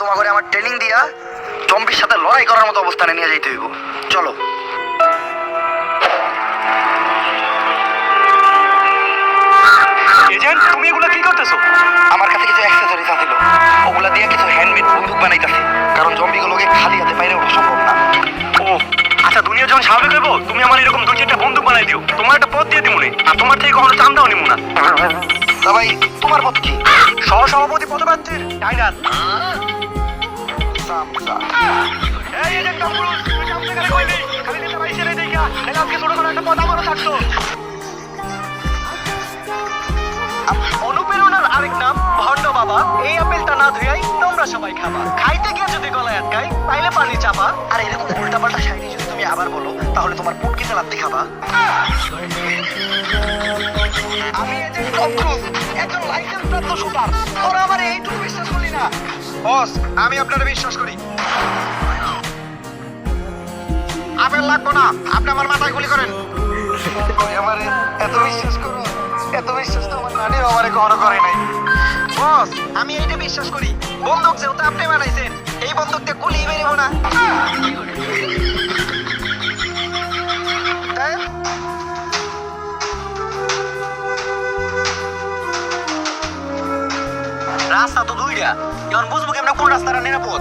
তোমাকে আমার ট্রেনিং দিয়া জম্বির সাথে লড়াই করার মতো অবস্থানে নিয়ে যাইতে হইব। চলো। এজেন্ট, তুমি এগুলো কি করতেছো? আমার কাছে কিছু অ্যাক্সেসরিজ আছিল, ওগুলা দিয়ে কিছু হ্যান্ডমেড বন্দুক বানাইতাছি, কারণ জম্বিগুলোকে খালি হাতে বাইরে ওঠা সম্ভব না। ও আচ্ছা, দুনিয়া যখন স্বাভাবিক হইব তুমি আমার এরকম 2-4টা বন্দুক বানাই দিও। তোমার একটা পথ দিয়ে দিমুনে, আর তোমার থেকে কখনো চান্দাও নিমু না। তা ভাই, তোমার পথ কি? সহসভাপতি পদপ্রার্থীর ডাইনার। সামসা। এই এজেন্ট কামরুল, তুই সামনে গেলে কইলি খালি দিতে পাইছিস রে দেখা, তাহলে আজকে ছোট করে একটা পদ আমারও থাকতো। অনুপ্রেরণার আরেক নাম ভণ্ড বাবা। এই আপেলটা না ধুইয়াই তোমরা সবাই খাবা। খাইতে গিয়ে যদি গলায় আটকাই তাইলে পানি চাপা। আর এরকম উল্টাপাল্টা শাড়ি যদি তুমি আবার বলো, তাহলে তোমার পুটকিতে লাত্তি খাবা। আমি এজেন্ট টম ক্রুজ, একজন লাইসেন্স প্রাপ্ত শুটার। তোরা আমার এইটুকু বিশ্বাস করলি না? বস, আমি আপনারা বিশ্বাস করি। আপেল লাগবো না, আপনি আমার মাথায় গুলি করেন। আমারে এত বিশ্বাস করো? এত বিশ্বাস তো আমার নানিও আমারে কখনো করে নাই। বস, আমি এইটা বিশ্বাস করি। বন্দুক যেহেতু আপনি বানাইছেন, এই বন্দুক দিয়ে গুলি বেরোবো না। তাই? রাস্তা তো দুইটা, এখন বুঝবো কেমন কোন রাস্তাটা নিরাপদ।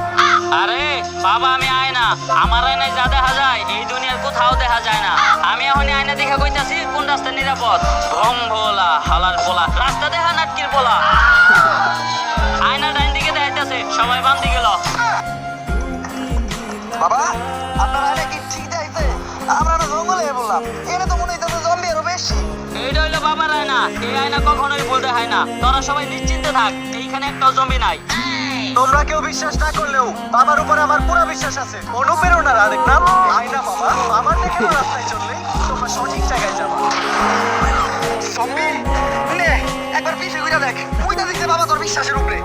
আরে বাবা, আমি আয়না, আমার আয়নায় যা দেখা যায় এই দুনিয়ার কোথাও দেখা যায় না। আমি এখন আয়না দেখা কইতাছি কোন রাস্তা নিরাপদ। ভং ভোলা হালার পোলা, রাস্তা দেখা নাটকির পোলা। আয়না ডাইন দিকে দেখাইতেছে, সবাই বাম দিকে ল। বাবা, আপনার আয়না কি ঠিক যাইছে? আমরা না জঙ্গলে বললাম, এনে তো মনে হইতেছে জম্বি আরো বেশি। এইটা হইলো বাবার আয়না, এই আয়না কখনোই ভুল দেখায় না। তোরা সবাই নিশ্চিন্তে থাক, এইখানে একটা জম্বি নাই। তোমরা কেউ বিশ্বাস না করলেও বাবার উপর আমার পুরো বিশ্বাস আছে। অনুপ্রেরণার আরেক নাম আয়না বাবা। আমার দেখে রাস্তায় চললেই তোমরা সঠিক জায়গায় যাবা। জম্বি নে একবার পিছে ঘুরে দেখ, ওইটা দেখতে বাবা তোর বিশ্বাসের উপরে।